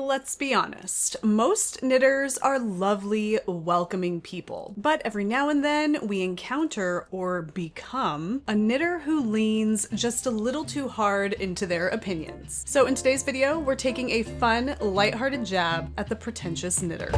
let's be honest, most knitters are lovely, welcoming people. But every now and then we encounter or become a knitter who leans just a little too hard into their opinions. So in today's video, we're taking a fun, lighthearted jab at the pretentious knitter.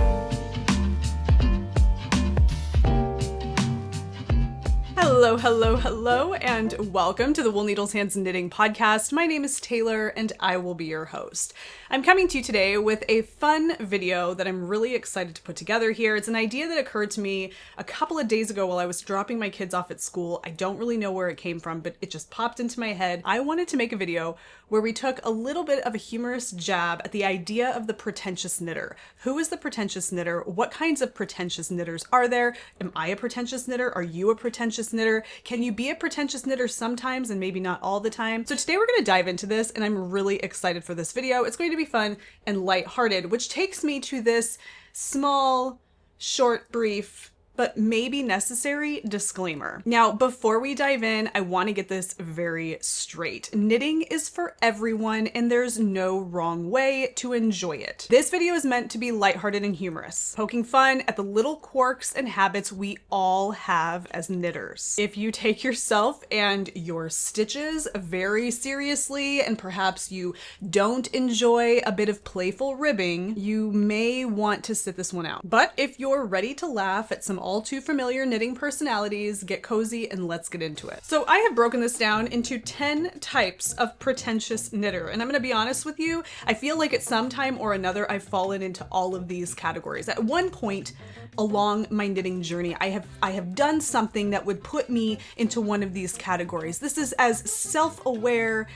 Hello, hello, hello, and welcome to the Wool Needles Hands Knitting Podcast. My name is Taylor, and I will be your host. I'm coming to you today with a fun video that I'm really excited to put together here. It's an idea that occurred to me a couple of days ago while I was dropping my kids off at school. I don't really know where it came from, but it just popped into my head. I wanted to make a video where we took a little bit of a humorous jab at the idea of the pretentious knitter. Who is the pretentious knitter? What kinds of pretentious knitters are there? Am I a pretentious knitter? Are you a pretentious knitter? Can you be a pretentious knitter sometimes and maybe not all the time? So today we're going to dive into this, and I'm really excited for this video. It's going to be fun and lighthearted, which takes me to this small, short, brief, but maybe necessary disclaimer. Now, before we dive in, I want to get this very straight. Knitting is for everyone, and there's no wrong way to enjoy it. This video is meant to be lighthearted and humorous, poking fun at the little quirks and habits we all have as knitters. If you take yourself and your stitches very seriously, and perhaps you don't enjoy a bit of playful ribbing, you may want to sit this one out. But if you're ready to laugh at some all too familiar knitting personalities, get cozy and let's get into it. So I have broken this down into 10 types of pretentious knitter, and I'm going to be honest with you, I feel like at some time or another I've fallen into all of these categories. At one point along my knitting journey, I have done something that would put me into one of these categories. This is as self-aware.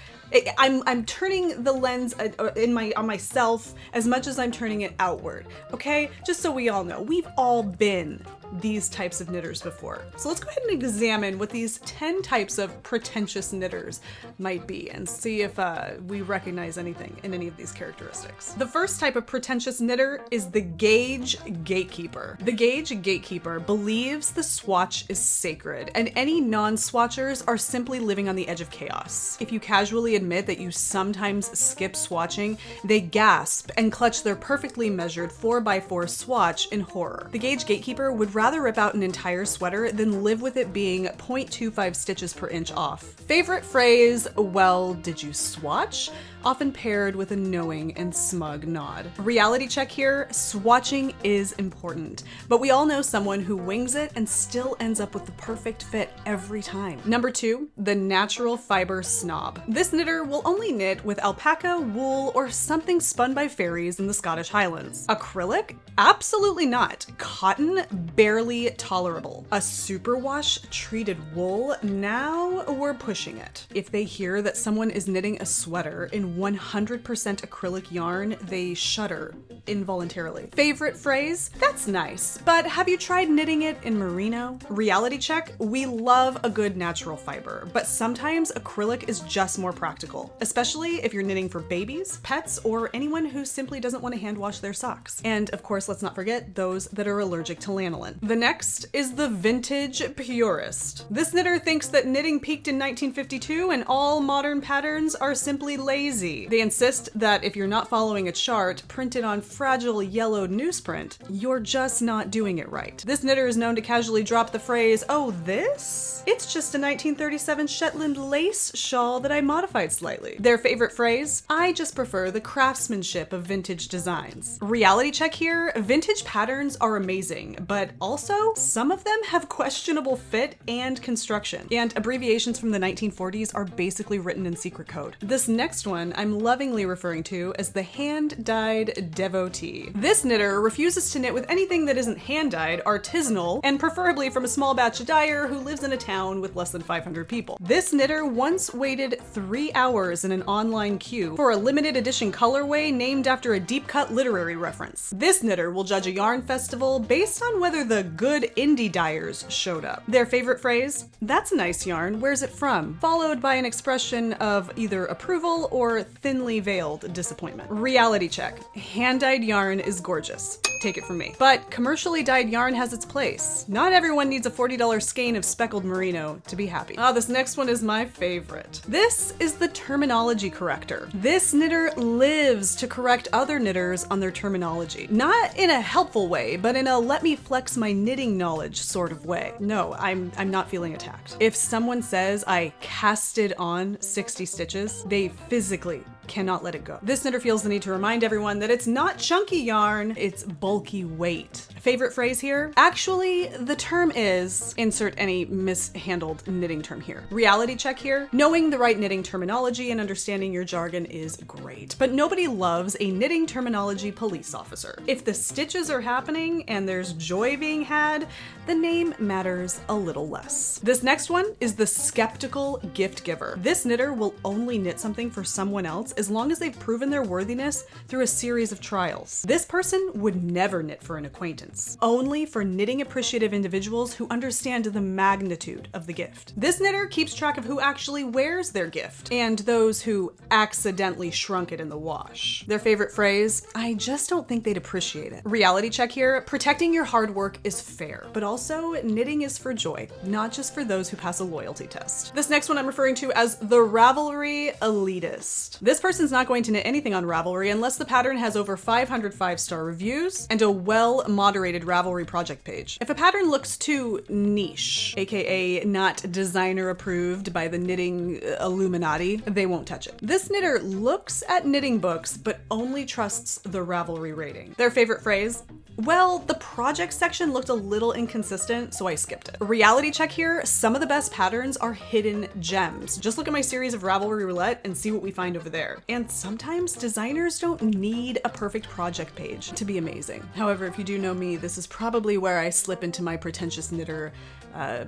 I'm turning the lens on myself as much as I'm turning it outward, okay? Just so we all know, we've all been these types of knitters before. So let's go ahead and examine what these 10 types of pretentious knitters might be and see if we recognize anything in any of these characteristics. The first type of pretentious knitter is the gauge gatekeeper. The gauge gatekeeper believes the swatch is sacred, and any non-swatchers are simply living on the edge of chaos. If you casually admit that you sometimes skip swatching, they gasp and clutch their perfectly measured 4x4 swatch in horror. The gauge gatekeeper would rather rip out an entire sweater than live with it being 0.25 stitches per inch off. Favorite phrase, well, did you swatch? Often paired with a knowing and smug nod. Reality check here, swatching is important, but we all know someone who wings it and still ends up with the perfect fit every time. Number 2, the natural fiber snob. This knitter will only knit with alpaca, wool, or something spun by fairies in the Scottish Highlands. Acrylic? Absolutely not. Cotton? Barely tolerable. A superwash treated wool? Now we're pushing it. If they hear that someone is knitting a sweater in 100% acrylic yarn, they shudder involuntarily. Favorite phrase? That's nice, but have you tried knitting it in merino? Reality check, we love a good natural fiber, but sometimes acrylic is just more practical, especially if you're knitting for babies, pets, or anyone who simply doesn't want to hand wash their socks. And of course, let's not forget those that are allergic to lanolin. The next is the vintage purist. This knitter thinks that knitting peaked in 1952 and all modern patterns are simply lazy. They insist that if you're not following a chart printed on fragile yellowed newsprint, you're just not doing it right. This knitter is known to casually drop the phrase, oh, this? It's just a 1937 Shetland lace shawl that I modified slightly. Their favorite phrase? I just prefer the craftsmanship of vintage designs. Reality check here, vintage patterns are amazing, but also some of them have questionable fit and construction, and abbreviations from the 1940s are basically written in secret code. This next one I'm lovingly referring to as the hand-dyed devotee. This knitter refuses to knit with anything that isn't hand-dyed, artisanal, and preferably from a small batch dyer who lives in a town with less than 500 people. This knitter once waited 3 hours in an online queue for a limited edition colorway named after a deep-cut literary reference. This knitter will judge a yarn festival based on whether the good indie dyers showed up. Their favorite phrase? That's a nice yarn, where's it from? Followed by an expression of either approval or thinly veiled disappointment. Reality check. Hand-dyed yarn is gorgeous. take it from me. But commercially dyed yarn has its place. Not everyone needs a $40 skein of speckled merino to be happy. This next one is my favorite. This is the terminology corrector. This knitter lives to correct other knitters on their terminology. Not in a helpful way, but in a let me flex my knitting knowledge sort of way. No, I'm not feeling attacked. If someone says I casted on 60 stitches, they physically cannot let it go. This knitter feels the need to remind everyone that it's not chunky yarn, it's bulky weight. Favorite phrase here? Actually, the term is, insert any mishandled knitting term here. Reality check here. Knowing the right knitting terminology and understanding your jargon is great, but nobody loves a knitting terminology police officer. If the stitches are happening and there's joy being had, the name matters a little less. This next one is the skeptical gift giver. This knitter will only knit something for someone else as long as they've proven their worthiness through a series of trials. This person would never knit for an acquaintance, only for knitting appreciative individuals who understand the magnitude of the gift. This knitter keeps track of who actually wears their gift and those who accidentally shrunk it in the wash. Their favorite phrase, I just don't think they'd appreciate it. Reality check here, protecting your hard work is fair, but also knitting is for joy, not just for those who pass a loyalty test. This next one I'm referring to as the Ravelry elitist. This person's not going to knit anything on Ravelry unless the pattern has over 500 5-star reviews and a well-moderated Ravelry project page. If a pattern looks too niche, aka not designer approved by the knitting Illuminati, they won't touch it. This knitter looks at knitting books but only trusts the Ravelry rating. Their favorite phrase? Well, the project section looked a little inconsistent, so I skipped it. Reality check here, some of the best patterns are hidden gems. Just look at my series of Ravelry Roulette and see what we find over there. And sometimes designers don't need a perfect project page to be amazing. However, if you do know me, this is probably where I slip into my pretentious knitter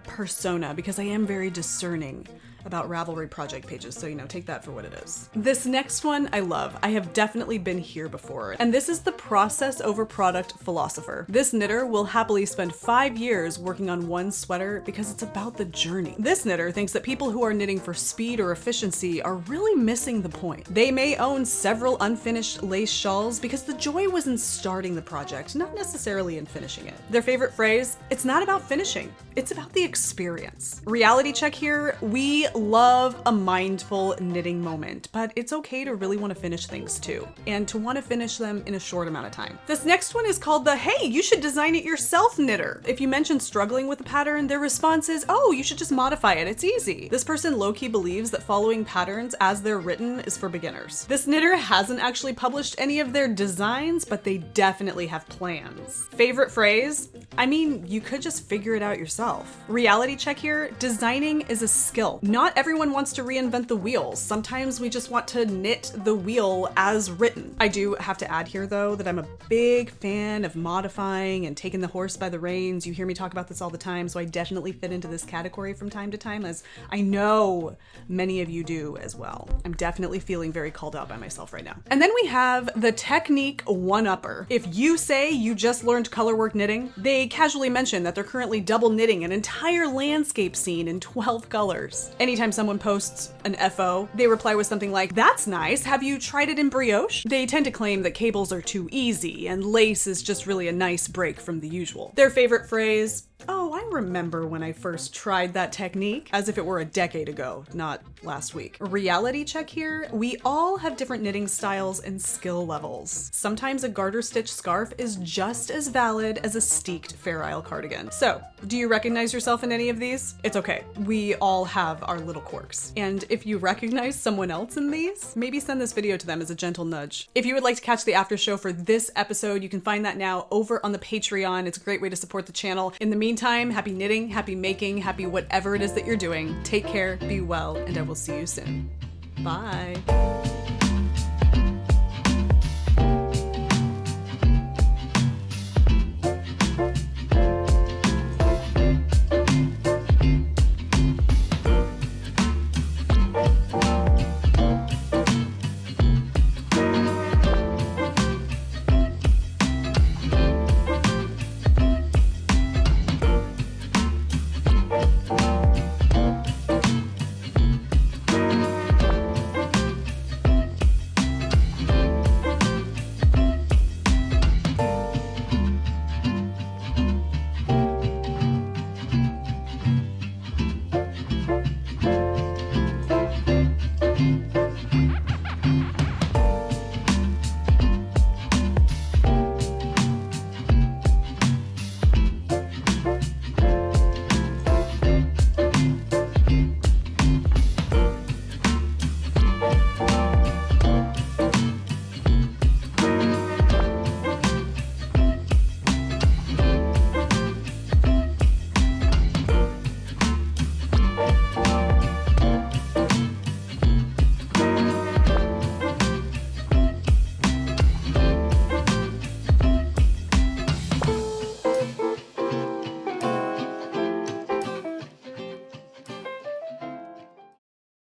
persona, because I am very discerning about Ravelry project pages, so take that for what it is. This next one I love. I have definitely been here before, and this is the process over product philosopher. This knitter will happily spend 5 years working on one sweater because it's about the journey. This knitter thinks that people who are knitting for speed or efficiency are really missing the point. They may own several unfinished lace shawls because the joy was in starting the project, not necessarily in finishing it. Their favorite phrase, it's not about finishing, it's about the experience. Reality check here, we love a mindful knitting moment, but it's okay to really want to finish things too, and to want to finish them in a short amount of time. This next one is called the hey, you should design it yourself knitter. If you mention struggling with a pattern, their response is, oh, you should just modify it, it's easy. This person low-key believes that following patterns as they're written is for beginners. This knitter hasn't actually published any of their designs, but they definitely have plans. Favorite phrase? I mean, you could just figure it out yourself. Reality check here, designing is a skill. Not everyone wants to reinvent the wheel. Sometimes we just want to knit the wheel as written. I do have to add here though that I'm a big fan of modifying and taking the horse by the reins. You hear me talk about this all the time, so I definitely fit into this category from time to time, as I know many of you do as well. I'm definitely feeling very called out by myself right now. And then we have the technique one-upper. If you say you just learned colorwork knitting, they casually mention that they're currently double knitting an entire landscape scene in 12 colors. Anytime someone posts an FO, they reply with something like, that's nice, have you tried it in brioche? They tend to claim that cables are too easy and lace is just really a nice break from the usual. Their favorite phrase, oh, I remember when I first tried that technique, as if it were a decade ago, not last week. Reality check here, we all have different knitting styles and skill levels. Sometimes a garter stitch scarf is just as valid as a steeked Fair Isle cardigan. So, do you recognize yourself in any of these? It's okay. We all have our little quirks. And if you recognize someone else in these, maybe send this video to them as a gentle nudge. If you would like to catch the after show for this episode, you can find that now over on the Patreon. It's a great way to support the channel. In the meantime, happy knitting, happy making, happy whatever it is that you're doing. Take care, be well, and I will see you soon. Bye.